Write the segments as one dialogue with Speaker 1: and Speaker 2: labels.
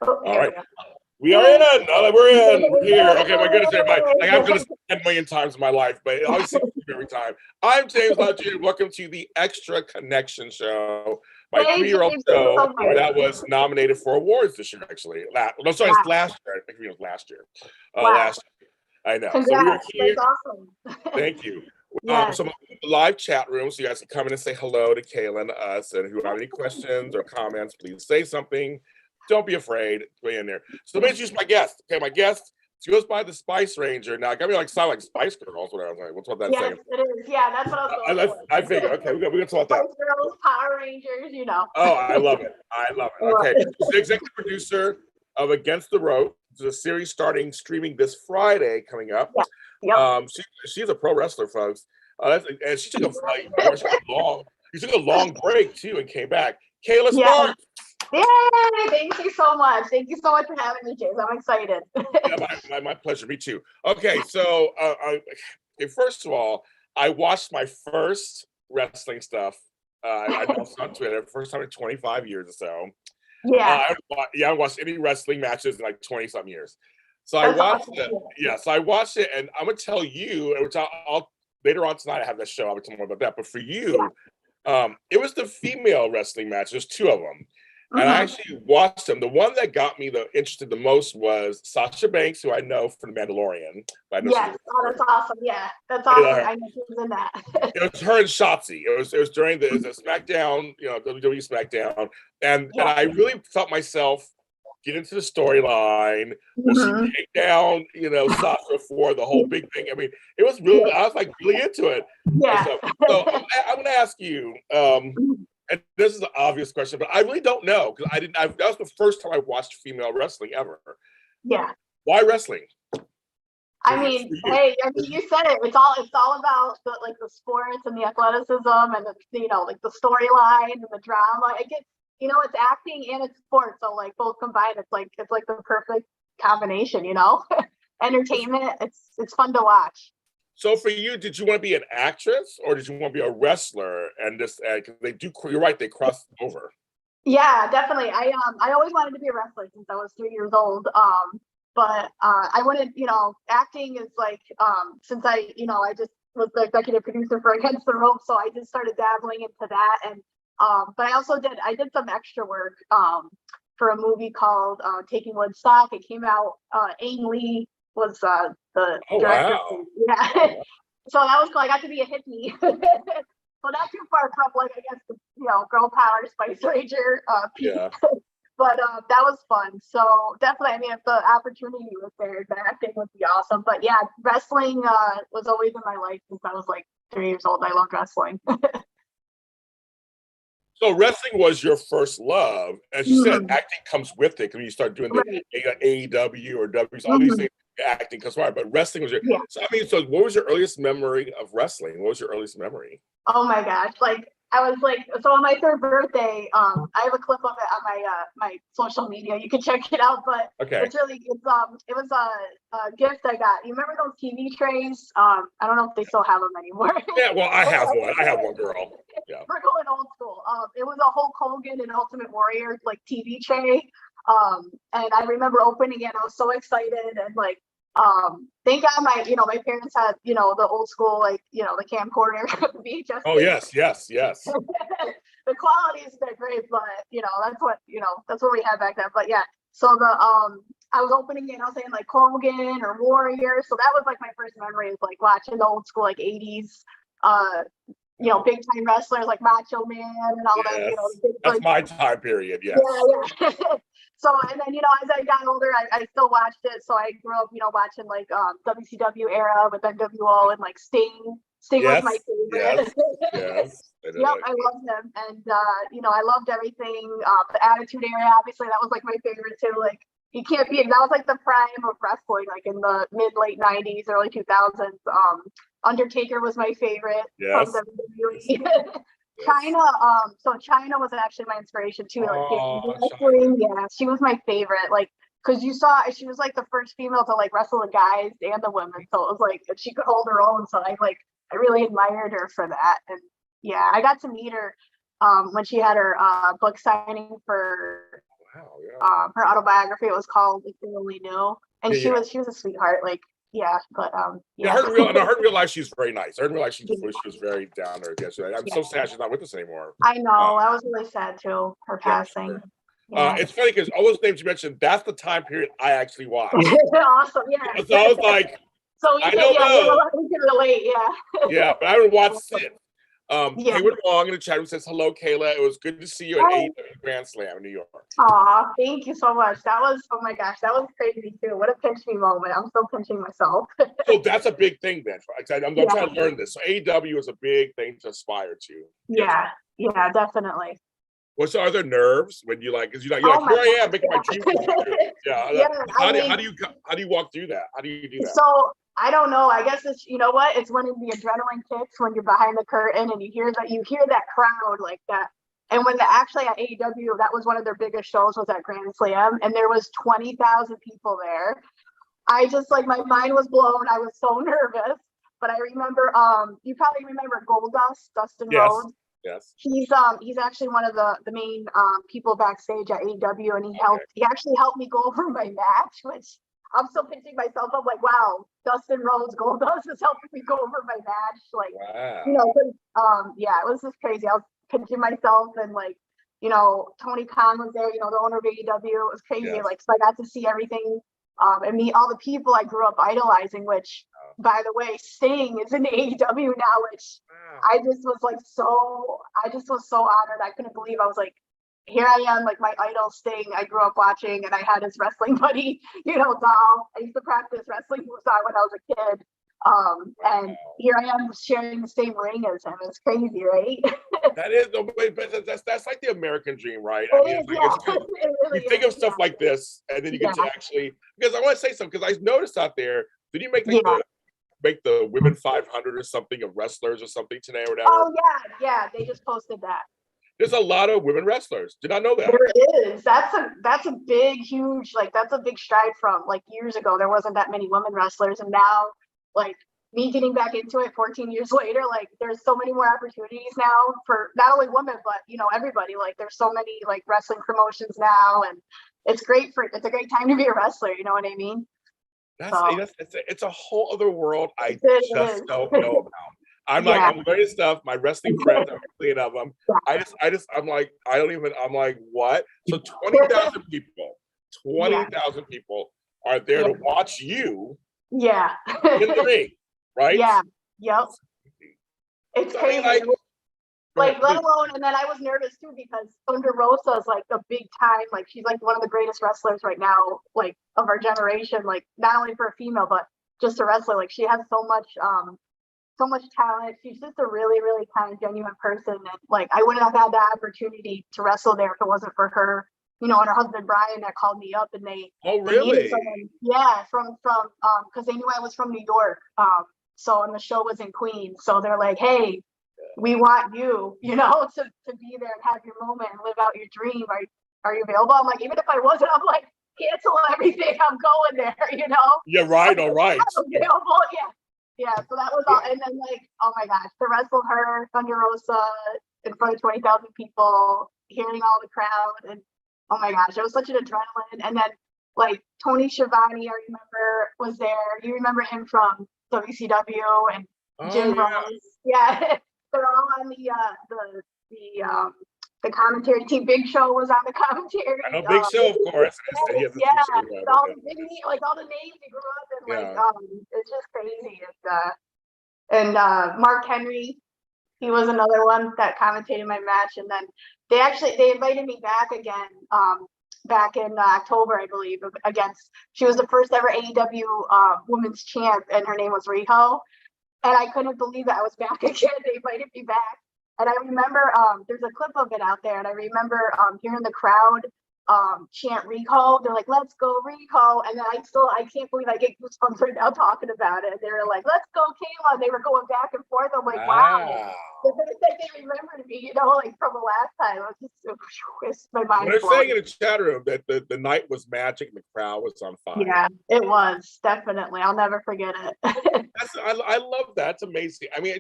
Speaker 1: Oh,
Speaker 2: All right. We are in. We're in. We're here. Okay, my goodness, everybody. Like, I've done this 10 million times in my life, but it always seems to be every time. I'm James Lott Jr. Welcome to the Extra Connection Show, my 3-year-old show that was nominated for awards this year, actually. No, sorry, it's last year. I think it was last year. Last year. I know.
Speaker 1: Congrats.
Speaker 2: So we were here.
Speaker 1: That's awesome.
Speaker 2: Thank you.
Speaker 1: Yes.
Speaker 2: So live chat room, so you guys can come in and say hello to Kayla and us, and who have any questions or comments, please say something. Don't be afraid. Be in there. So let me introduce my guest. Okay, my guest, she goes by the Spice Ranger. Now, it got me like sound like Spice Girls. What I was like, what's what that saying?
Speaker 1: Yes, it is. Yeah, that's what I was going for.
Speaker 2: I figured. Okay, we're gonna talk about that.
Speaker 1: Spice Girls, Power Rangers, you know.
Speaker 2: Oh, I love it. I love it. Okay, she's the executive producer of Against the Rope. It's a series starting streaming this Friday coming up.
Speaker 1: Yeah. Yep.
Speaker 2: She's a pro wrestler, folks. And she took a long break too and came back. Kayla Sparks.
Speaker 1: Yay! Thank you so much. Thank you so much for having me, James. I'm excited.
Speaker 2: Yeah, my pleasure. Me too. Okay, so first of all, I watched my first wrestling stuff. I announced on Twitter, first time in 25 years or so.
Speaker 1: Yeah.
Speaker 2: I haven't watched any wrestling matches in like 20-something years. So I watched it. Yeah, so I watched it, and I'm gonna tell you, which I'll later on tonight I have that show. I'll tell more about that. But for you, it was the female wrestling match. There's 2 of them. And I actually watched them. The one that got me interested the most was Sasha Banks, who I know from The Mandalorian.
Speaker 1: Yes, that's awesome. Yeah, that's awesome. I know she was in that.
Speaker 2: It was her and Shotzi. It was during the SmackDown, WWE SmackDown, and I really felt myself get into the storyline. She take down, Sasha for the whole big thing. I mean, it was really. I was like really into it.
Speaker 1: Yeah.
Speaker 2: So I'm going to ask you. And this is an obvious question, but I really don't know because that was the first time I watched female wrestling ever.
Speaker 1: Yeah.
Speaker 2: Why wrestling?
Speaker 1: I mean, you said it. It's all about the sports and the athleticism and the storyline and the drama. It's acting and it's sports, so like both combined, it's like the perfect combination. Entertainment. It's fun to watch.
Speaker 2: So for you, did you want to be an actress or did you want to be a wrestler? And just because you're right, they cross over.
Speaker 1: Yeah, definitely. I always wanted to be a wrestler since I was 3 years old. But I wanted, acting is like since I just was the executive producer for Against the Rope, so I just started dabbling into that. And but I did some extra work for a movie called Taking Woodstock. It came out. Ang Lee was the director.
Speaker 2: Wow.
Speaker 1: Yeah. So that was cool. I got to be a hippie. Well, not too far from I guess girl power Spice Ranger.
Speaker 2: Yeah.
Speaker 1: But that was fun. So definitely, I mean, if the opportunity was there, the acting would be awesome. But yeah, wrestling was always in my life since I was like 3 years old. I loved wrestling.
Speaker 2: So wrestling was your first love, as you said. Acting comes with it when you start doing the AEW or W. All these things. Acting comes right, but wrestling was your.
Speaker 1: Yeah.
Speaker 2: So I mean, so what was your earliest memory of wrestling? What was your earliest memory?
Speaker 1: Oh my gosh! I was so on my 3rd birthday. I have a clip of it on my social media. You can check it out. But it was a gift I got. You remember those TV trays? I don't know if they still have them anymore.
Speaker 2: Yeah, well, I have one. I have one, girl. Yeah.
Speaker 1: We're going old school. It was a Hulk Hogan and Ultimate Warrior TV tray. And I remember opening it. I was so excited and thank God my parents had the old school the camcorder VHS.
Speaker 2: Oh yes.
Speaker 1: The quality is not great, but that's what we had back then. But yeah, so I was opening it and I was saying Hogan or Warrior. So that was my first memory of watching the old school 80s big time wrestlers like Macho Man and all that.
Speaker 2: That's my time period. Yes.
Speaker 1: Yeah. So, and then, as I got older, I still watched it. So I grew up, watching WCW era with NWO and Sting. Sting was my favorite.
Speaker 2: Yes.
Speaker 1: Yep, I loved him. And, I loved everything. The Attitude Era, obviously, that was my favorite too. You can't be, that was the prime of wrestling, in the late 90s, early 2000s. Undertaker was my favorite from WWE. China was actually my inspiration too. Yeah, she was my favorite. Because she was the first female to wrestle the guys and the women. So it was she could hold her own. So I really admired her for that. And yeah, I got to meet her when she had her book signing for her autobiography. It was called If They Only Knew, and she was a sweetheart. Like, but
Speaker 2: I heard in real life she's very nice. I heard in real life she was very down there. Yeah, I'm so sad she's not with us anymore.
Speaker 1: I know. I was really sad too. Her passing.
Speaker 2: Sure. It's funny because all those names you mentioned, that's the time period I actually watched.
Speaker 1: Awesome. Yeah.
Speaker 2: So I was like, I don't know.
Speaker 1: We can relate. Yeah.
Speaker 2: Yeah, but I haven't watched it. Hayward Long in the chat room says, hello, Kayla. It was good to see you at AEW Grand Slam in New York.
Speaker 1: Aw, thank you so much. That was, oh my gosh, that was crazy too. What a pinch me moment. I'm still pinching myself.
Speaker 2: So that's a big thing then. I'm going to try to learn this. So AEW is a big thing to aspire to.
Speaker 1: Yeah, definitely.
Speaker 2: Well, so are there nerves when you like, because you're like, here I am making my dream come true. Yeah. How do you walk through that? How do you do that?
Speaker 1: So I don't know. I guess it's, you know what? It's when the adrenaline kicks when you're behind the curtain and you hear that crowd like that. And when actually at AEW, that was one of their biggest shows, was at Grand Slam, and there was 20,000 people there. I just, like, my mind was blown. I was so nervous. But I remember, you probably remember Goldust, Dustin Rhodes.
Speaker 2: Yes.
Speaker 1: He's actually one of the main people backstage at AEW, and he actually helped me go over my match, which I'm still pinching myself up like, wow, Dustin Rhodes, Goldust is helping me go over my match. Like,
Speaker 2: wow.
Speaker 1: You know, it was just crazy. I was pinching myself, and like, you know, Tony Khan was there, you know, the owner of AEW. It was crazy. Yes. Like, so I got to see everything and meet all the people I grew up idolizing, which, by the way, Sting is in AEW now, which I just was so honored. I couldn't believe. I was like, here I am, like my idol Sting I grew up watching, and I had his wrestling buddy, you know, Doll. I used to practice wrestling with Doll when I was a kid. And here I am sharing the same ring as him. It's crazy, right?
Speaker 2: That is, but that's like the American dream, right? I mean, you think of stuff like this, and then you get to actually, because I want to say something, because I noticed out there, did you make the women 500 or something of wrestlers or something today or whatever?
Speaker 1: Oh yeah, they just posted that.
Speaker 2: There's a lot of women wrestlers. Did not know that.
Speaker 1: There is. That's a big, huge, like, that's a big stride from like years ago. There wasn't that many women wrestlers, and now, like, me getting back into it 14 years later, like, there's so many more opportunities now for not only women, but, you know, everybody. Like, there's so many like wrestling promotions now, and it's a great time to be a wrestler. You know what I mean?
Speaker 2: It's a whole other world I just don't know about. I'm learning stuff. My wrestling friends, I'm clean of them. I'm like, what? So 20,000 people, 20,000 people are there to watch you.
Speaker 1: Yeah.
Speaker 2: In the ring, right?
Speaker 1: Yeah. Yep. It's crazy. Like, let alone, and then I was nervous too, because Thunderosa is like a big time, like, she's like one of the greatest wrestlers right now, like, of our generation, like, not only for a female, but just a wrestler. Like, she has so much talent. She's just a really, really kind, genuine person. And like, I wouldn't have had that opportunity to wrestle there if it wasn't for her, you know, and her husband Brian that called me up, and they needed someone, from because they knew I was from New York. So, and the show was in Queens. So they're like, hey, we want you, you know, to be there and have your moment and live out your dream. Are you available? I'm like, even if I wasn't, I'm like, cancel everything. I'm going there, you know?
Speaker 2: Yeah, right. All right.
Speaker 1: I'm available. Yeah. So that was all. And then, like, oh my gosh, to wrestle her, Thunderosa, in front of 20,000 people, hearing all the crowd, and oh my gosh, it was such an adrenaline. And then, like, Tony Schiavone, I remember, was there. You remember him from WCW, and Jim Rose. Yeah. They're all on the commentary team. Big Show was on the commentary.
Speaker 2: I know Big Show, of course.
Speaker 1: All the names he grew up in. Like, it's just crazy. And Mark Henry, he was another one that commentated my match. And then they invited me back again, back in October, I believe, she was the first ever AEW women's champ, and her name was Riho. And I couldn't believe that I was back again. They invited me back. And I remember there's a clip of it out there. And I remember hearing the crowd chant Riho. They're like, let's go Riho. And then I can't believe I get goosebumps right now talking about it. They were like, let's go Kayla. And they were going back and forth. I'm like, wow. They remembered me, you know, like from the last time. It was just, my mind.
Speaker 2: They're saying in the chat room that the night was magic and the crowd was on fire.
Speaker 1: Yeah, it was, definitely. I'll never forget it.
Speaker 2: I love that. It's amazing. I mean,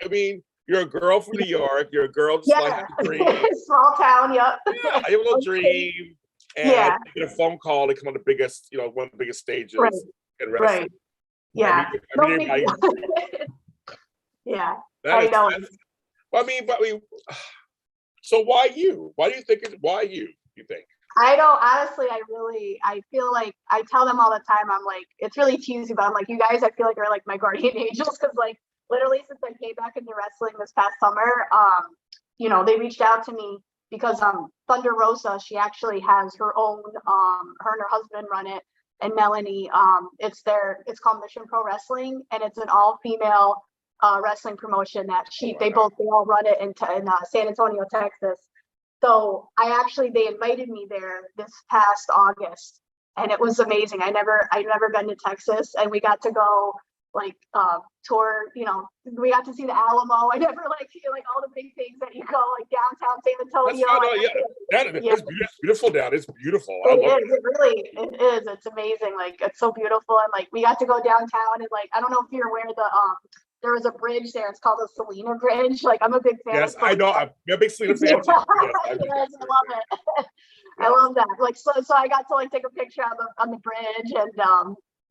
Speaker 2: I mean, you're a girl from New York. You're a girl just like a dream.
Speaker 1: Small town, yep.
Speaker 2: Yeah, you have a little dream. and
Speaker 1: Yeah.
Speaker 2: you get a phone call to come on the biggest, one of the biggest stages
Speaker 1: Right.
Speaker 2: in wrestling.
Speaker 1: Right. Yeah. Yeah. I know.
Speaker 2: I mean, so why you? Why do you think why you think?
Speaker 1: I don't, honestly, I feel like I tell them all the time, I'm like, it's really cheesy, but I'm like, you guys, I feel like are like my guardian angels, because like literally since I came back into wrestling this past summer, they reached out to me because Thunderosa, she actually has her own, her and her husband run it, and Melanie, it's called Mission Pro Wrestling, and it's an all-female wrestling promotion that they all run it in San Antonio, Texas. So they invited me there this past August, and it was amazing. I'd never been to Texas, and we got to go tour, we got to see the Alamo. I never all the big things that you go downtown San Antonio.
Speaker 2: It's beautiful down. It's beautiful.
Speaker 1: It is. It's amazing. It's so beautiful. And we got to go downtown, and I don't know if you're aware of there was a bridge there. It's called the Selena Bridge. I'm a big fan.
Speaker 2: Yes, I know. I'm a big Selena fan.
Speaker 1: Yes, I love it. I love that. So I got to take a picture on the bridge, and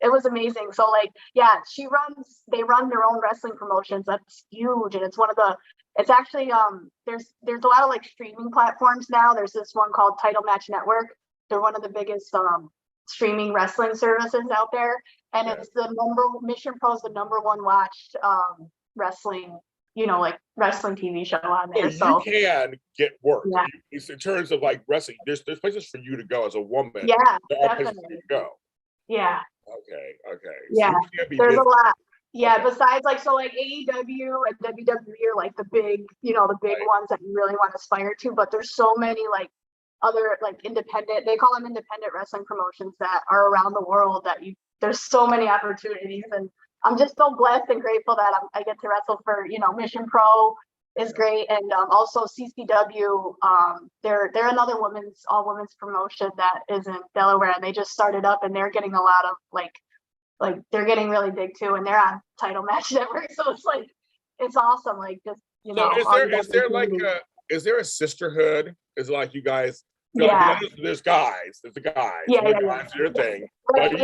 Speaker 1: it was amazing. So they run their own wrestling promotions. That's huge, and it's actually there's a lot of streaming platforms now. There's this one called Title Match Network. They're one of the biggest streaming wrestling services out there, and it's Mission Pro is the number one watched wrestling wrestling TV show on there.
Speaker 2: So you can get work. Yeah. In terms of wrestling, there's places for you to go as a woman.
Speaker 1: Yeah,
Speaker 2: there are places for you to go.
Speaker 1: Yeah.
Speaker 2: Okay.
Speaker 1: Yeah, so there's a lot. Yeah, okay. Besides AEW and WWE are the big, the big ones that you really want to aspire to, but there's so many other independent, they call them independent wrestling promotions that are around the world that there's so many opportunities, and I'm just so blessed and grateful that I get to wrestle for, Mission Pro is great, and also CCW, they're another all women's promotion that is in Delaware, and they just started up, and they're getting a lot of they're getting really big too, and they're on Title Match Network, so it's awesome.
Speaker 2: Is there a sisterhood? Is it you guys? There's guys. There's the guys.
Speaker 1: Yeah.
Speaker 2: Guys do your thing.
Speaker 1: Right,
Speaker 2: Do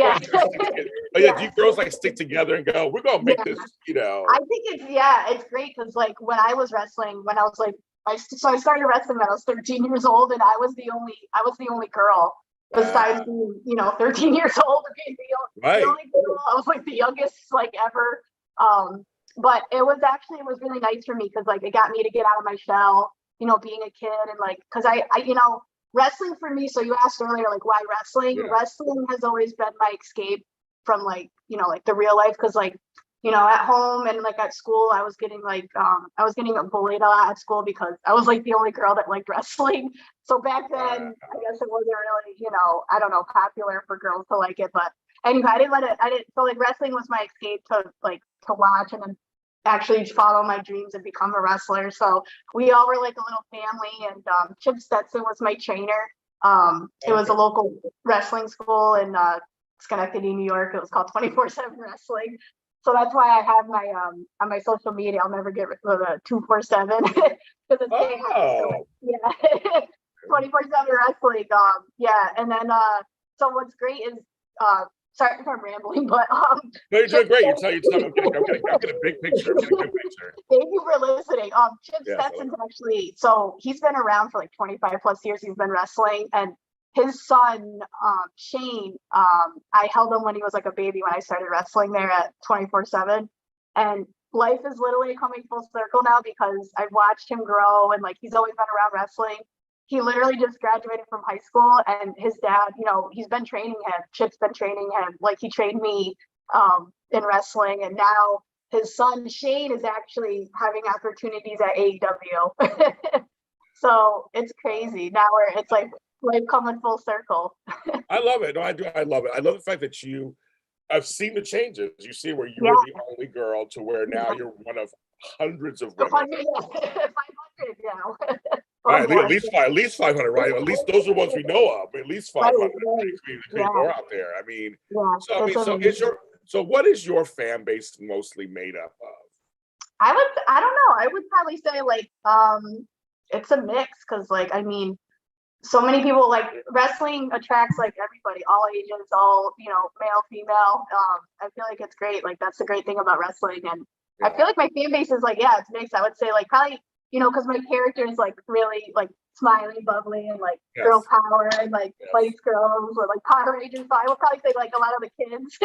Speaker 2: you girls stick together and go, we're gonna make this,
Speaker 1: I think it's great, because when I was wrestling, when I was I started wrestling when I was 13 years old, and I was the only girl besides being 13 years old, being the only girl. I was the youngest ever. But it was really nice for me, because it got me to get out of my shell, being a kid, and because I wrestling for me. So you asked earlier, why wrestling? Yeah. Wrestling has always been my escape from the real life, because at home and at school, I was getting bullied a lot at school because I was the only girl that liked wrestling. So back then, I guess it wasn't really, I don't know, popular for girls to like it. But anyway, I didn't. So wrestling was my escape to watch and then actually follow my dreams and become a wrestler. So we all were a little family, and Chip Stetson was my trainer. It was a local wrestling school in Schenectady, New York. It was called 24/7 Wrestling. So that's why I have my on my social media, I'll never get rid of the 247 because it's 24/7 Wrestling. And then so what's great is sorry if I'm rambling, but
Speaker 2: no, you're doing great. I'm getting a big picture. I'm getting a good picture.
Speaker 1: Thank you for listening. Chip Stetson's actually, so he's been around for 25 plus years. He's been wrestling, and his son Shane, I held him when he was a baby when I started wrestling there at 24/7, and life is literally coming full circle now, because I've watched him grow, and he's always been around wrestling. He literally just graduated from high school, and his dad, he's been training him. Chip's been training him. He trained me in wrestling, and now his son Shane is actually having opportunities at AEW. So it's crazy now, where it's coming full circle.
Speaker 2: I love it. No, I do. I love it. I love the fact that I've seen the changes. You see where you were the only girl to where now you're one of hundreds of women.
Speaker 1: 500 now.
Speaker 2: Right, at least 500, right? At least those are ones we know of. At least 500. Right. More out there. I mean, so what is your fan base mostly made up of?
Speaker 1: I don't know. I would probably say it's a mix, because so many people, like, wrestling attracts like everybody, all ages, all, male, female. I feel like it's great. Like, that's the great thing about wrestling. And I feel like my fan base is like, yeah, it's mixed. I would say like probably, because my character is like really like smiley, bubbly, and like girl power, and like Spice Girls, or like Power Rangers. So I would probably say like a lot of the kids.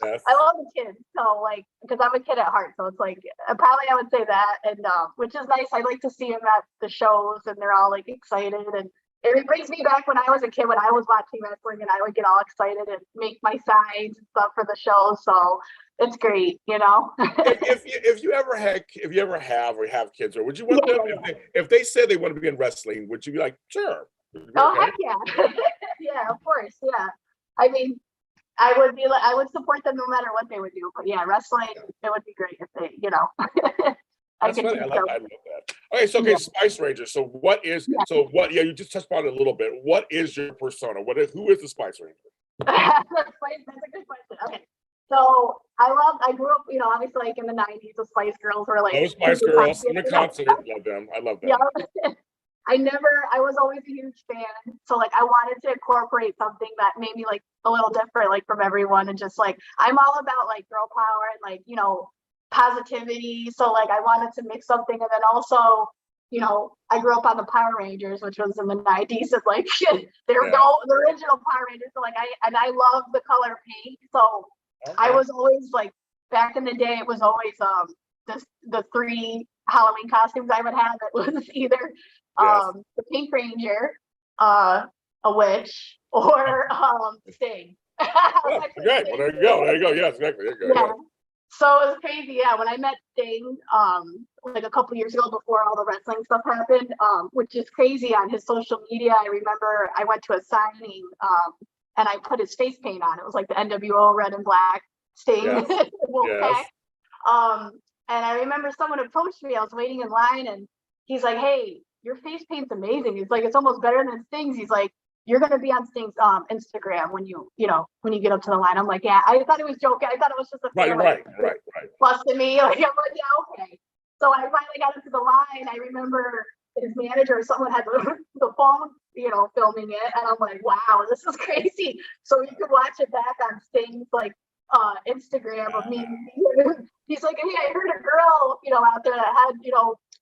Speaker 1: I love the kids, so like, because I'm a kid at heart, so it's like probably I would say that, and which is nice. I like to see them at the shows, and they're all like excited, and it brings me back when I was a kid, when I was watching wrestling, and I would get all excited and make my signs and stuff for the show. So it's great,
Speaker 2: if you ever have or have kids, or would you want them if they said they want to be in wrestling, would you be like, sure?
Speaker 1: Oh, heck yeah. Yeah, of course. Yeah. I mean, I would support them no matter what they would do. But yeah, wrestling, it would be great if they,
Speaker 2: That's funny. I love that. Okay, so Spice Ranger. So you just touched on it a little bit. What is your persona? Who is the Spice Ranger?
Speaker 1: That's a good question. Okay. So I grew up, obviously like in the 90s, the Spice Girls were like.
Speaker 2: Those Spice Girls in the concert. Love them. I love them.
Speaker 1: Yeah. I was always a huge fan. So like I wanted to incorporate something that made me like a little different, like from everyone. And just like, I'm all about like girl power and like, positivity. So like I wanted to mix something. And then also, I grew up on the Power Rangers, which was in the 90s. And like the original Power Rangers. So like I love the color pink. So I was always like, back in the day, it was always the 3 Halloween costumes I would have. It was either the Pink Ranger, a witch, or Sting.
Speaker 2: Great. Well, there you go. Yes, exactly. There you go.
Speaker 1: Yeah. So it was crazy. Yeah, when I met Sting, like a couple years ago before all the wrestling stuff happened, which is crazy, on his social media, I remember I went to a signing, and I put his face paint on. It was like the NWO red and black Sting Wolfpack. And I remember someone approached me. I was waiting in line, and he's like, "Hey, your face paint's amazing. It's like, it's almost better than Sting's." He's like, "You're gonna be on Sting's Instagram when you get up to the line." I'm like, "Yeah." I thought he was joking. I thought it was just a fan,
Speaker 2: right.
Speaker 1: Busting me. Like, I'm like, "Yeah, okay." So I finally got into the line. I remember his manager or someone had the phone, filming it, and I'm like, "Wow, this is crazy." So you could watch it back on Sting's like Instagram of me. He's like, "Hey, I heard a girl, out there that had,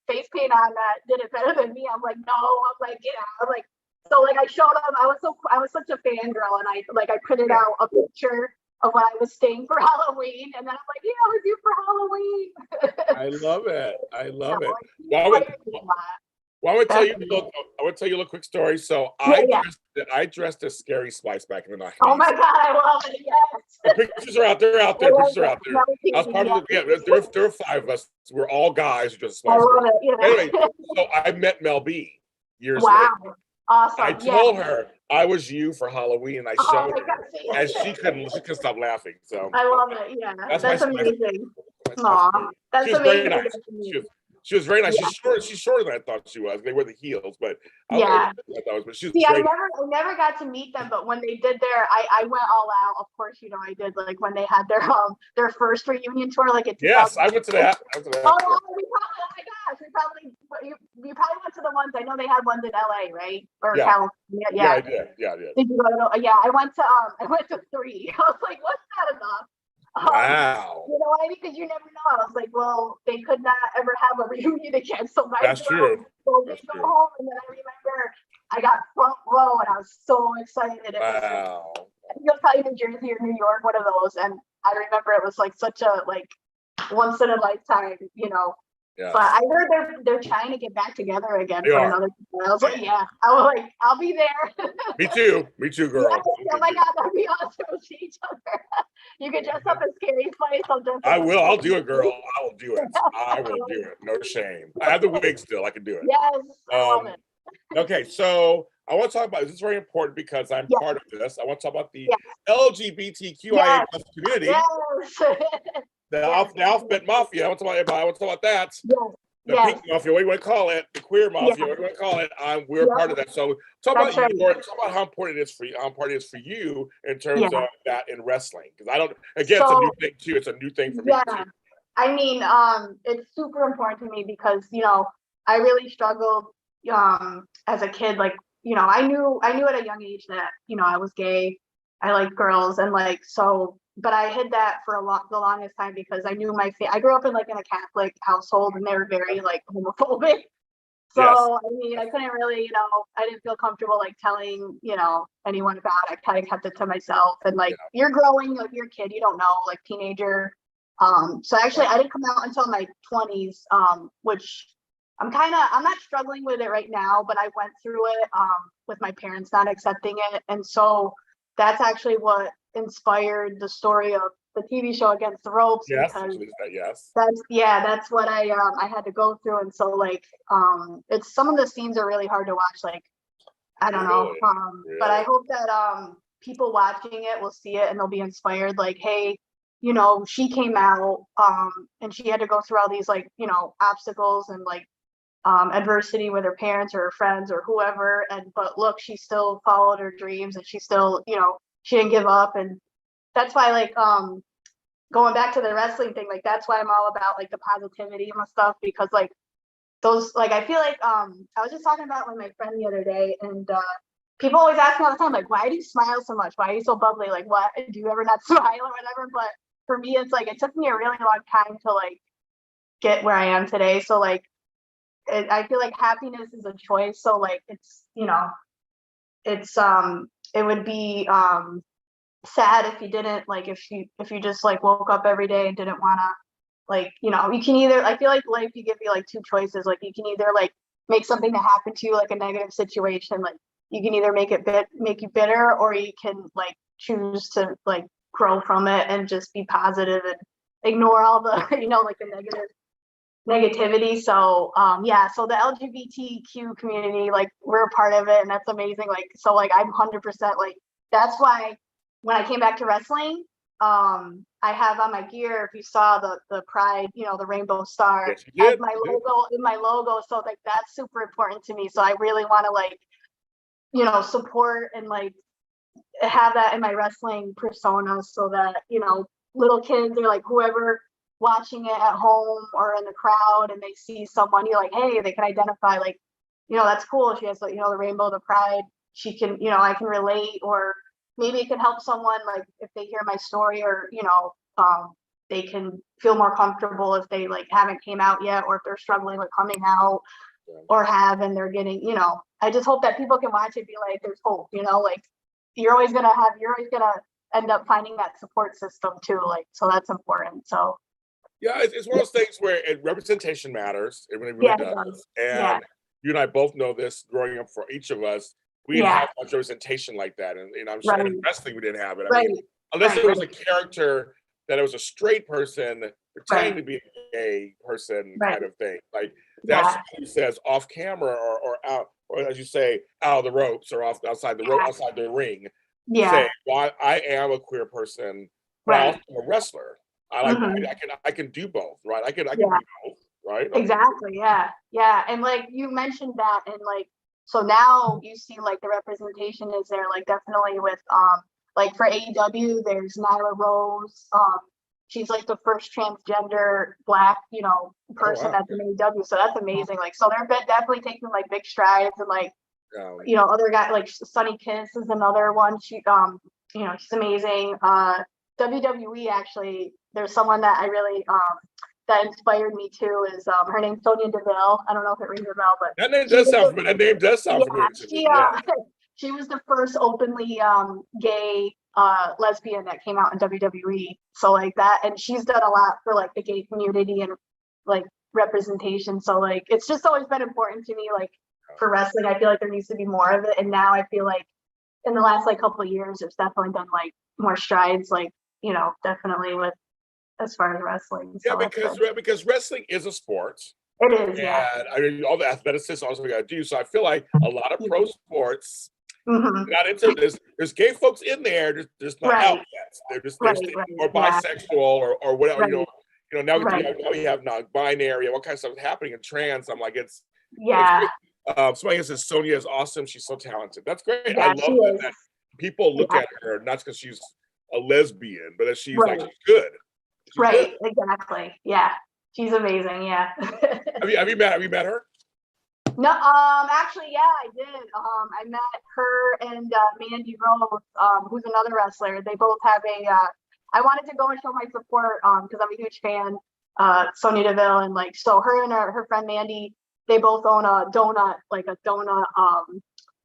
Speaker 1: face paint on that did it better than me." I'm like, "No." I'm like, "Yeah." I'm like, so like I showed him. I was such a fangirl, and I printed out a picture of when I was staying for Halloween, and then I'm like, "Yeah, I was you for Halloween."
Speaker 2: I love it. Well, I would tell you a little quick story. So I dressed as Scary Spice back in the 90s.
Speaker 1: Oh my God, I love it. Yes.
Speaker 2: The pictures are out there. I was part of there were 5 of us. We're all guys who dressed as Spice. Anyway, so I met Mel B years later.
Speaker 1: Awesome.
Speaker 2: I told her I was you for Halloween, and I showed her, and she couldn't stop laughing. So
Speaker 1: I love it. Yeah, that's amazing. That's
Speaker 2: she was
Speaker 1: amazing.
Speaker 2: very nice. She was very nice. She's shorter than I thought she was. They wear the heels, but she was
Speaker 1: See, I never got to meet them, but when they did I went all out. Of course, I did, like when they had their first reunion tour, like at 2000.
Speaker 2: Yes, I went to that.
Speaker 1: Oh, we probably went to the ones. I know they had ones in LA, right? Or California.
Speaker 2: Yeah, I did.
Speaker 1: Did you go to? Yeah, I went to 3. I was like, what's that enough?
Speaker 2: Wow.
Speaker 1: You know what I mean? Because you never know. I was like, well, they could not ever have a reunion again. So
Speaker 2: that's true.
Speaker 1: So we go home, and then I remember I got front row, and I was so excited.
Speaker 2: Wow.
Speaker 1: I think it was probably New Jersey or New York, one of those. And I remember it was like such a once in a lifetime,
Speaker 2: Yeah.
Speaker 1: But I heard they're trying to get back together again for another. I was like, yeah. I was like, I'll be there.
Speaker 2: Me too, girl.
Speaker 1: Yes, oh my God, that'd be awesome to see each other. You could dress up as Scary Spice.
Speaker 2: I will. I'll do it, girl. I will do it. I will do it. No shame. I have the wig still. I can do it.
Speaker 1: Yes. I love it.
Speaker 2: Okay, so I want to talk about this. Is very important because I'm part of this. I want to talk about the LGBTQIA community.
Speaker 1: Yes.
Speaker 2: The Alphabet Mafia. I want to talk about that.
Speaker 1: Yes.
Speaker 2: The pink mafia, what do you want to call it? The queer mafia, what do you want to call it? We're part of that. So talk about how important it is for you, in terms of that in wrestling. Because it's a new thing too. It's a new thing for me too.
Speaker 1: I mean, it's super important to me because, I really struggled as a kid, like you know, I knew at a young age that, you know, I was gay. I like girls, and like, so, but I hid that for the longest time because I knew I grew up in like in a Catholic household, and they were very like homophobic. So,
Speaker 2: Yes.
Speaker 1: I mean, I couldn't really, you know, I didn't feel comfortable like telling, you know, anyone about it. I kind of kept it to myself. And like, you're growing, like you're a kid, you don't know, like teenager. So actually I didn't come out until my 20s, which I'm not struggling with it right now, but I went through it with my parents not accepting it. And so that's actually what inspired the story of the TV show Against the Ropes,
Speaker 2: Yes.
Speaker 1: because
Speaker 2: Yes.
Speaker 1: that's what I had to go through. And so like it's, some of the scenes are really hard to watch, like I don't know, but I hope that people watching it will see it and they'll be inspired, like, hey, you know, she came out and she had to go through all these like, you know, obstacles and like adversity with her parents or her friends or whoever, and but look, she still followed her dreams, and she still, you know, she didn't give up. And that's why like going back to the wrestling thing, like that's why I'm all about like the positivity and stuff, because like those, like I feel like I was just talking about with my friend the other day, and people always ask me all the time, like, why do you smile so much? Why are you so bubbly? Like, what, do you ever not smile or whatever? But for me, it's like it took me a really long time to like get where I am today. So like I feel like happiness is a choice. So like it's, you know, it's it would be sad if you didn't, like if you just like woke up every day and didn't want to, like, you know, you can either, I feel like life, you give you like two choices, like you can either like make something that happened to you, like a negative situation, like you can either make you bitter, or you can like choose to like grow from it and just be positive and ignore all the you know, like the negativity. So yeah, so the LGBTQ community, like we're a part of it, and that's amazing. Like, so like I'm 100% like, that's why when I came back to wrestling, I have on my gear, if you saw the pride, you know, the rainbow star as my logo, in my logo. So like that's super important to me. So I really want to like, you know, support and like have that in my wrestling persona, so that, you know, little kids or like whoever watching it at home or in the crowd, and they see someone, you're like, hey, they can identify, like, you know, that's cool. She has, like, you know, the rainbow, the pride. She can, you know, I can relate, or maybe it can help someone, like if they hear my story, or, you know, they can feel more comfortable if they like haven't came out yet, or if they're struggling with coming out, or have, and they're getting, you know, I just hope that people can watch it and be like, there's hope, you know, like you're always gonna end up finding that support system too. Like, so that's important. So
Speaker 2: yeah, it's one of those things where representation matters. It really does. And you and I both know this, growing up for each of us, we didn't have much representation like that. And I'm sure in wrestling we didn't have it. I mean, unless it was a character that it was a straight person pretending to be a gay person kind of thing. Like that's what he says off camera, or out, or as you say, out of the ropes, or outside the outside the ring. Say, well, I am a queer person, but I'm also a wrestler. I can do both, right? I can do both, right?
Speaker 1: Exactly. Yeah. And like you mentioned that, and like, so now you see like the representation is there, like definitely with like for AEW, there's Nyla Rose. She's like the first transgender Black, you know, person that's in AEW. So that's amazing. Like, so they're definitely taking like big strides, and like, you know, other guy like Sunny Kiss is another one. She you know, she's amazing. WWE, actually, there's someone that I really that inspired me too, is her name's Sonya Deville. I don't know if it rings a bell, but
Speaker 2: that name does sound familiar to me.
Speaker 1: She was the first openly gay lesbian that came out in WWE. So like that, and she's done a lot for like the gay community and like representation. So like it's just always been important to me, like for wrestling. I feel like there needs to be more of it, and now I feel like in the last like couple of years there's definitely been like more strides, like, you know, definitely with as far as wrestling. So
Speaker 2: because wrestling is a sport.
Speaker 1: It is,
Speaker 2: and I mean, all the athleticism also we got to do. So I feel like a lot of pro sports not into this. There's gay folks in there. There's not out yet. They're just or bisexual or whatever. You know. Now we have non-binary. What kind of stuff is happening in trans? I'm like, it's great. Somebody says Sonya is awesome. She's so talented. That's great. I love that people look at her not because she's a lesbian, but that she's like, she's good.
Speaker 1: She's good. Exactly. Yeah. She's amazing. Yeah.
Speaker 2: Have you met her?
Speaker 1: No, actually, yeah, I did. I met her and Mandy Rose, who's another wrestler. They both have I wanted to go and show my support, because I'm a huge fan. Sonya Deville, and like, so her and her friend Mandy, they both own a donut, like a donut,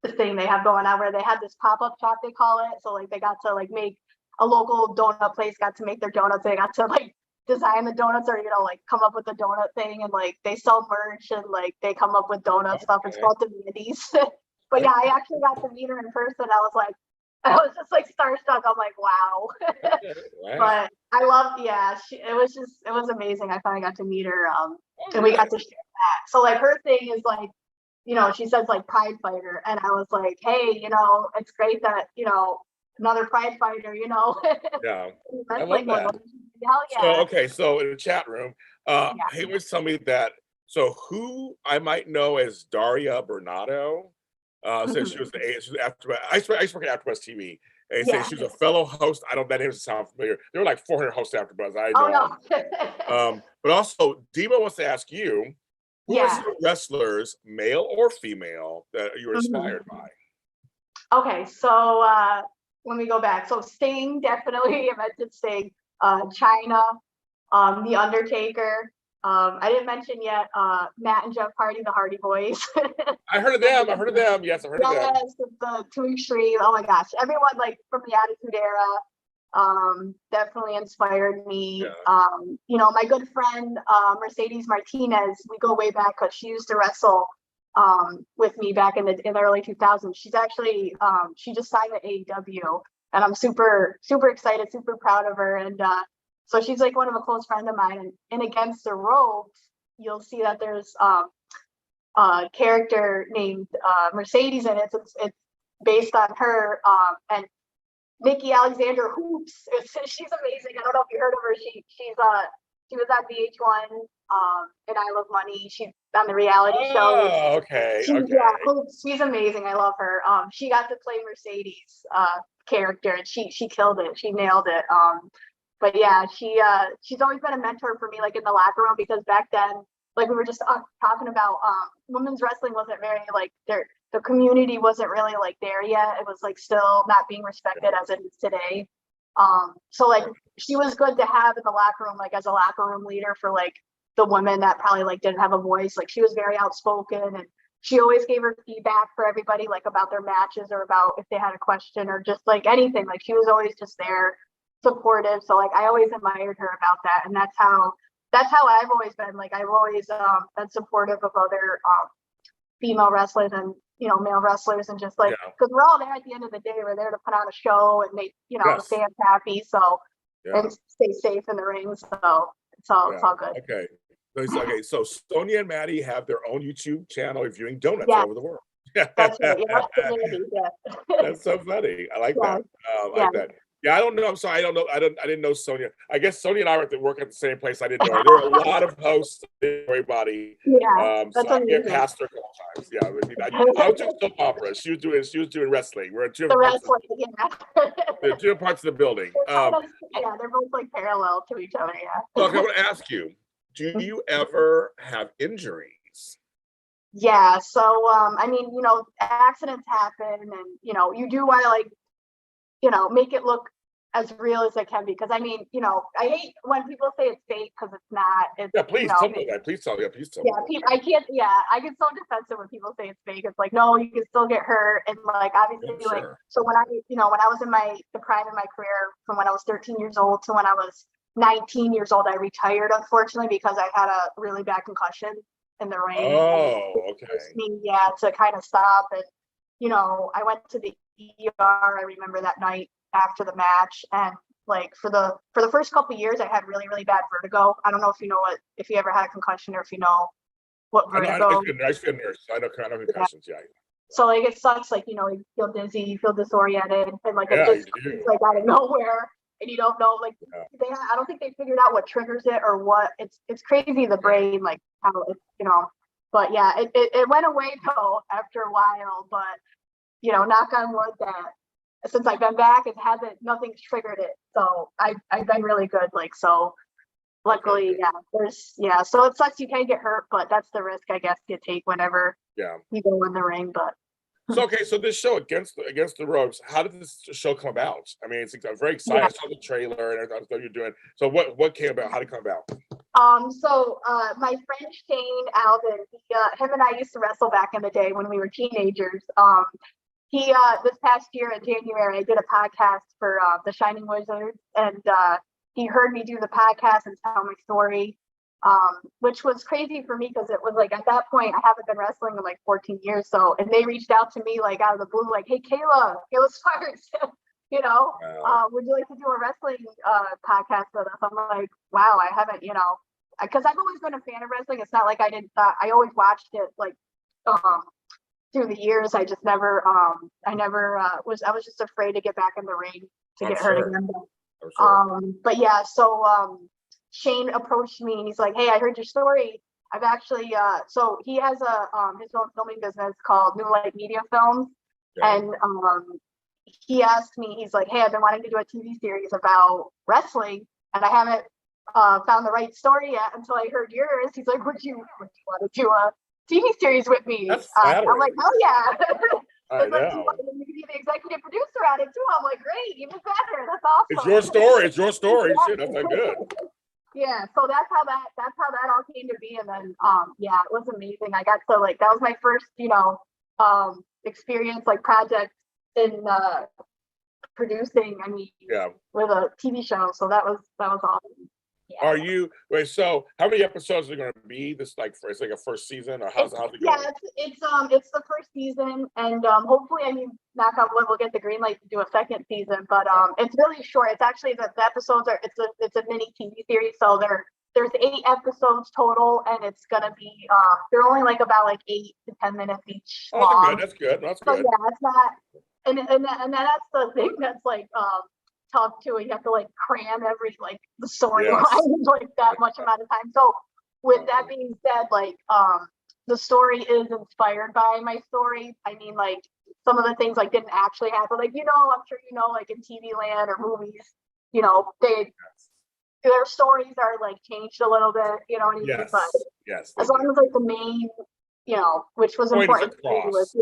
Speaker 1: the thing they have going on where they had this pop-up shop, they call it. So like, they got to like make a local donut place, got to make their donuts. They got to like design the donuts, or like come up with the donut thing, and like they sell merch and like they come up with donut stuff. It's called the Mandy's. But yeah, I actually got to meet her in person. I was just like starstruck. I'm like, wow. But I loved, it was amazing. I finally got to meet her, and we got to share that. So like, her thing is like, she says like pride fighter, and I was like, hey, it's great that another pride fighter,
Speaker 2: Yeah, I love
Speaker 1: wrestling was
Speaker 2: that.
Speaker 1: hell yeah.
Speaker 2: So okay, so in the chat room, he was telling me that. So who I might know as Daria Bernardo, said she was after I used to work at AfterBuzz TV, and they say she was a fellow host. I don't. That name doesn't sound familiar. There were like 400 hosts at AfterBuzz. I know.
Speaker 1: No.
Speaker 2: But also, Dima wants to ask you, who is your wrestlers, male or female, that you're inspired by?
Speaker 1: Okay, so let me go back. So Sting, definitely. I mentioned Sting. China, The Undertaker. I didn't mention yet Matt and Jeff Hardy, the Hardy Boys.
Speaker 2: I heard of them. Yes, I heard of them.
Speaker 1: Yes, the Two Extreme. Oh my gosh, everyone like from the Attitude Era definitely inspired me.
Speaker 2: Yeah.
Speaker 1: My good friend Mercedes Martinez. We go way back because she used to wrestle with me back in the early 2000s. She's actually she just signed at AEW, and I'm super excited, super proud of her. And so she's like one of a close friend of mine. And Against the Ropes, you'll see that there's a character named Mercedes, and it's based on her. And Nikki Alexander Hoops, she's amazing. I don't know if you heard of her. She was on VH1 and I Love Money. She's on the reality show.
Speaker 2: Oh, okay.
Speaker 1: Yeah, she's amazing. I love her. She got to play Mercedes character, and she killed it. She nailed it. But yeah, she's always been a mentor for me, like in the locker room, because back then, like we were just talking about, women's wrestling wasn't very like the community wasn't really like there yet. It was like still not being respected as it is today. So like she was good to have in the locker room, like as a locker room leader for like the women that probably like didn't have a voice. Like she was very outspoken, and she always gave her feedback for everybody, like about their matches or about if they had a question or just like anything. Like she was always just there, supportive. So like I always admired her about that, and that's how I've always been. Like I've always been supportive of other female wrestlers and male wrestlers, and just like because we're all there at the end of the day. We're there to put on a show and make the fans happy. So and stay safe in the ring. So it's all good.
Speaker 2: Okay, so Sonya and Maddie have their own YouTube channel reviewing donuts all over the world.
Speaker 1: That's right.
Speaker 2: That's so funny. I like that. I like that. Yeah, I don't know. I'm sorry. I don't know. I didn't know Sonya. I guess Sonya and I were at work at the same place. I didn't know her. There are a lot of hosts. Everybody. So I get past her a couple times. Yeah, I was doing soap opera. She was doing wrestling. We're at two different parts of the building.
Speaker 1: They're both like parallel to each other. Yeah.
Speaker 2: Look, I want to ask you: do you ever have injuries?
Speaker 1: Yeah. So I mean, accidents happen, and you do want to like make it look as real as it can be. Because I mean, I hate when people say it's fake, because it's not.
Speaker 2: Please tell me that. Please tell me.
Speaker 1: I can't. Yeah, I get so defensive when people say it's fake. It's like, no, you can still get hurt, and like obviously, like so when I was in the prime of my career, from when I was 13 years old to when I was 19 years old, I retired, unfortunately, because I had a really bad concussion in the ring.
Speaker 2: Oh, okay.
Speaker 1: To kind of stop. And I went to the ER. I remember that night after the match, and like for the first couple of years, I had really, really bad vertigo. I don't know if you ever had a concussion, or if you know what vertigo.
Speaker 2: I know concussions. Yeah.
Speaker 1: So like it sucks. Like you feel dizzy, you feel disoriented, and like it's like out of nowhere, and you don't know. Like I don't think they figured out what triggers it or what. It's crazy, the brain, like how it's But yeah, it went away though after a while. But knock on wood that since I've been back, nothing's triggered it. So I've been really good. Like so, luckily, yeah. So it sucks you can get hurt, but that's the risk I guess you take whenever you go in the ring. But
Speaker 2: so okay, so this show against the ropes, how did this show come about? I mean, I'm very excited. I saw the trailer and everything you're doing. So what came about? How did it come about?
Speaker 1: So my friend Shane Alvin, him and I used to wrestle back in the day when we were teenagers. He this past year in January, I did a podcast for the Shining Wizards, and he heard me do the podcast and tell my story, which was crazy for me because it was like at that point I haven't been wrestling in like 14 years. So, and they reached out to me like out of the blue, like, "Hey, Kayla Sparks, would you like to do a wrestling podcast with us?" I'm like, "Wow, I haven't, because I've always been a fan of wrestling. It's not like I didn't. I always watched it like through the years. I just never, I was just afraid to get back in the ring to get hurt again." But yeah, so Shane approached me and he's like, "Hey, I heard your story. I've actually so he has his own filming business called New Light Media Films, and he asked me, he's like, 'Hey, I've been wanting to do a TV series about wrestling, and I haven't found the right story yet until I heard yours.' He's like, would you want to do a TV series with me?" I'm like, "Hell yeah."
Speaker 2: I
Speaker 1: It's like,
Speaker 2: know.
Speaker 1: "You can be the executive producer on it too." I'm like, "Great, even better. That's awesome."
Speaker 2: It's your story. It's your story. Shit, that's not good.
Speaker 1: Yeah, so that's how that all came to be, and then it was amazing. I got to that was my first experience project in producing. I mean, with a TV show, so that was awesome. Yeah.
Speaker 2: Are you so how many episodes are going to be? This it's like a first season, or how's it going?
Speaker 1: Yeah, it's the first season, and hopefully, I mean, knock on wood, we'll get the green light to do a second season. But it's really short. It's actually the episodes are it's a mini TV series, so there's 8 episodes total, and it's gonna be they're only about 8 to 10 minutes each long.
Speaker 2: That's good. That's
Speaker 1: so
Speaker 2: good.
Speaker 1: Yeah, it's not, and that's the thing that's tough too. You have to cram every the storyline in that much amount of time. So with that being said, the story is inspired by my story. I mean, some of the things didn't actually happen. I'm sure in TV land or movies, their stories are changed a little bit. You know what I mean?
Speaker 2: Yes.
Speaker 1: But
Speaker 2: yes.
Speaker 1: as long as the main, which was important to me, was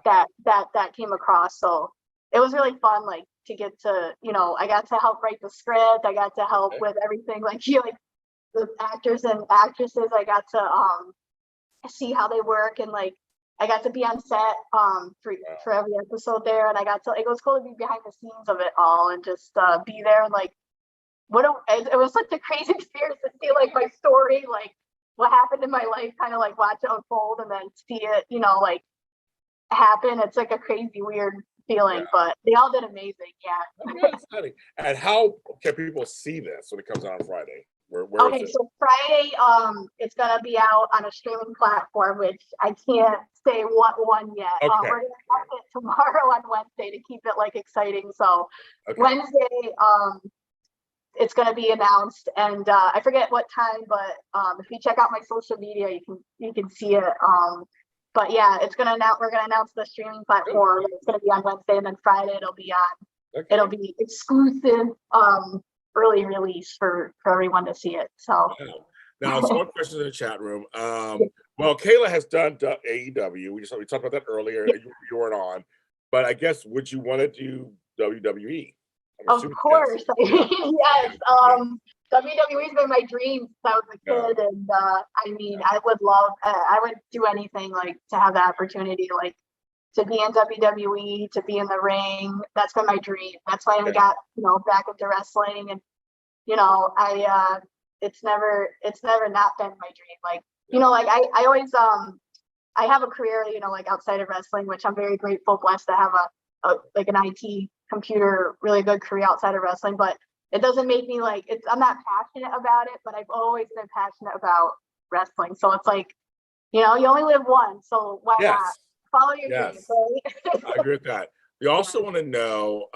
Speaker 1: that came across. So it was really fun, to get to, I got to help write the script. I got to help with everything, the actors and actresses. I got to see how they work, and I got to be on set for every episode there, and it was cool to be behind the scenes of it all and just be there, and it was such a crazy experience to see my story, what happened in my life, kind of watch it unfold and then see it, happen. It's a crazy, weird feeling, but they all did amazing.
Speaker 2: Exciting. And how can people see this when it comes out on Friday? Where
Speaker 1: okay, so Friday, it's gonna be out on a streaming platform, which I can't say what one yet.
Speaker 2: Okay.
Speaker 1: We're gonna have it tomorrow on Wednesday to keep it exciting. So Wednesday, it's gonna be announced, and I forget what time, but if you check out my social media, you can see it. But yeah, we're gonna announce the streaming platform. It's gonna be on Wednesday, and then Friday it'll be on. It'll be exclusive early release for everyone to see it. So
Speaker 2: now, some more questions in the chat room. Well, Kayla has done AEW. We talked about that earlier. You weren't on, but I guess would you want to do WWE?
Speaker 1: Of course, yes. WWE's been my dream since I was a kid, and I mean, I would do anything to have the opportunity, to be in WWE, to be in the ring. That's been my dream. That's why I got back into wrestling, and it's never not been my dream. I always I have a career outside of wrestling, which I'm very grateful, blessed to have an IT computer, really good career outside of wrestling, but it doesn't make me I'm not passionate about it, but I've always been passionate about wrestling. So it's you only live once, so why not follow your dreams, right?
Speaker 2: I agree with that. We also want to know,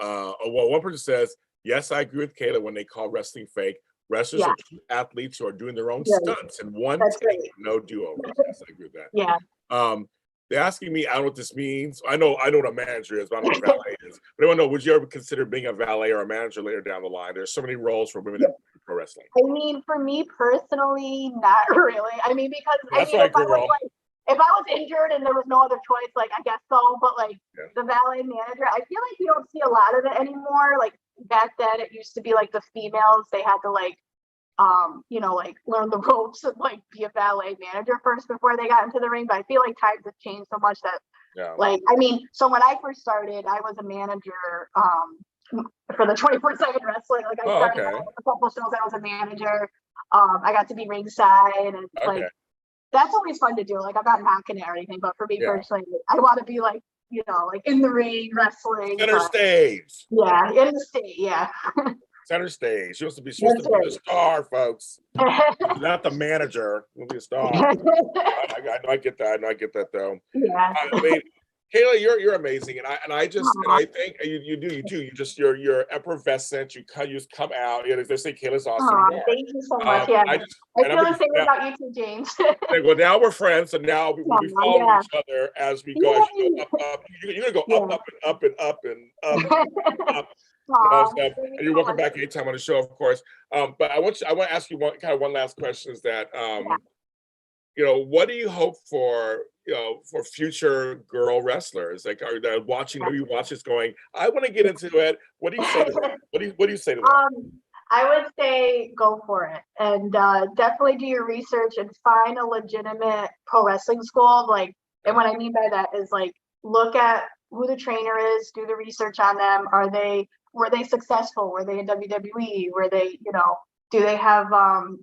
Speaker 2: one person says, yes, I agree with Kayla when they call wrestling fake. Wrestlers are true athletes who are doing their own stunts in one take, no do-overs. Yes, I agree with that.
Speaker 1: Yeah.
Speaker 2: They're asking me, I don't know what this means. I know what a manager is, but I don't know what a valet is. But I want to know, would you ever consider being a valet or a manager later down the line? There's so many roles for women in pro wrestling?
Speaker 1: I mean, for me personally, not really. I mean, because
Speaker 2: That's
Speaker 1: I mean,
Speaker 2: right, girl.
Speaker 1: if I was injured and there was no other choice, like I guess so. But like the valet manager, I feel like you don't see a lot of it anymore. Like back then, it used to be like the females, they had to like you know, like learn the ropes and like be a valet manager first before they got into the ring. But I feel like times have changed so much that like, I mean, so when I first started, I was a manager for the 24/7 wrestling. Like I started out a couple shows, I was a manager. I got to be ringside and like that's always fun to do. Like I'm not knocking it or anything, but for me personally, I want to be like, you know, like in the ring wrestling.
Speaker 2: Center stage.
Speaker 1: Yeah, in the state, yeah.
Speaker 2: Center stage. You're supposed to be the star, folks. Not the manager. You'll be a star. I get that. I get that though.
Speaker 1: Yeah.
Speaker 2: I mean, Kayla, you're amazing, and I think you're effervescent. You just come out. You know, they say Kayla's awesome.
Speaker 1: Thank you so much. Yeah, I feel the same about you too, James.
Speaker 2: Well, now we're friends, so now we'll be following each other as we go. Up. You're gonna go up and up and up. And you're welcome back anytime on the show, of course. But I want to ask you one last question: is that you know, what do you hope for? You know, for future girl wrestlers, like are they watching? Maybe watch this going, I want to get into it. What do you say to them? What do you say to them?
Speaker 1: I would say go for it and definitely do your research and find a legitimate pro wrestling school. Like, and what I mean by that is like look at who the trainer is, do the research on them. Were they successful? Were they in WWE? Were they, you know, do they have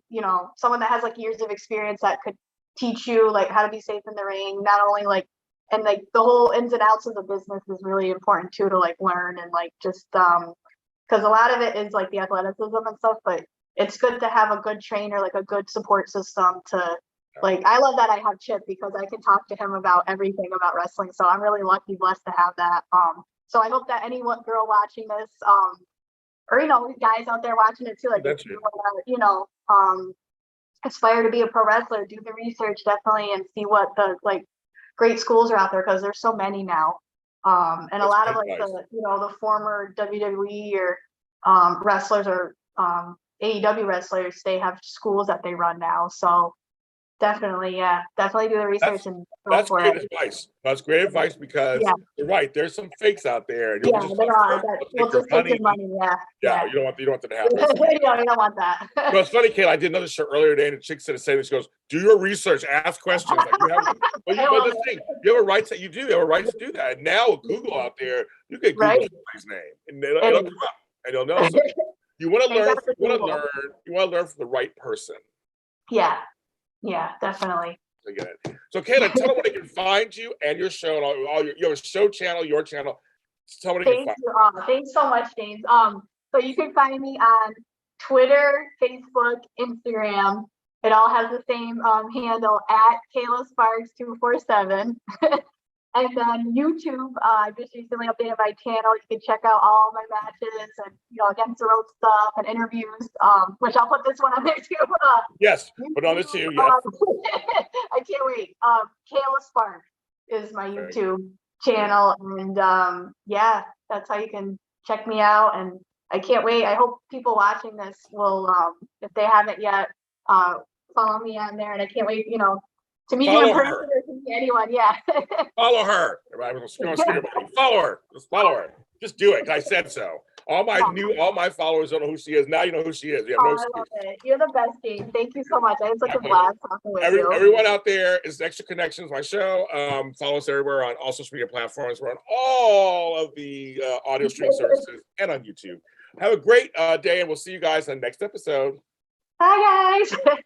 Speaker 1: you know, someone that has like years of experience that could teach you like how to be safe in the ring, not only like, and like the whole ins and outs of the business is really important too, to like learn and like just because a lot of it is like the athleticism and stuff, but it's good to have a good trainer, like a good support system to like, I love that I have Chip because I can talk to him about everything about wrestling. So I'm really lucky, blessed to have that. So I hope that any girl watching this, or, you know, guys out there watching it too, like, you know, aspire to be a pro wrestler, do the research definitely and see what the like great schools are out there because there's so many now. And a lot of like the, you know, the former WWE or wrestlers or AEW wrestlers, they have schools that they run now. So definitely do the research and
Speaker 2: that's great advice. That's great advice because you're right. There's some fakes out there.
Speaker 1: There are. We'll just take your money.
Speaker 2: Yeah. You don't want that to happen.
Speaker 1: You don't want that.
Speaker 2: No, it's funny, Kayla. I did another show earlier today, and the chick said the same. She goes, "Do your research, ask questions." Like you have, but the thing, you have a right to. You do have a right to do that. And now with Google out there, you can Google somebody's name, and it'll come up, and you'll know. So you want to learn. You want to learn from the right person.
Speaker 1: Yeah, definitely.
Speaker 2: So Kayla, tell them where they can find you and your show and all your you have a show channel, your channel. Tell them where they can find you.
Speaker 1: Thanks so much, James. So you can find me on Twitter, Facebook, Instagram. It all has the same handle at Kayla Sparks 247. And then YouTube, I just recently updated my channel. You can check out all my matches and, you know, against the road stuff and interviews, which I'll put this one on there too.
Speaker 2: Yes, put on this too, yes.
Speaker 1: I can't wait. Kayla Sparks is my YouTube channel. And that's how you can check me out. And I can't wait. I hope people watching this will, if they haven't yet, follow me on there. And I can't wait, you know, to meet you in person or to meet anyone,
Speaker 2: Follow her. Follow her. Just follow her. Just do it. I said so. All my followers don't know who she is. Now you know who she is. You have no excuse.
Speaker 1: I love it. You're the best, James. Thank you so much. I had such a blast talking with you.
Speaker 2: Everyone out there is Extra Connections, my show. Follow us everywhere on all social media platforms. We're on all of the audio streaming services and on YouTube. Have a great day, and we'll see you guys on the next episode.
Speaker 1: Bye, guys.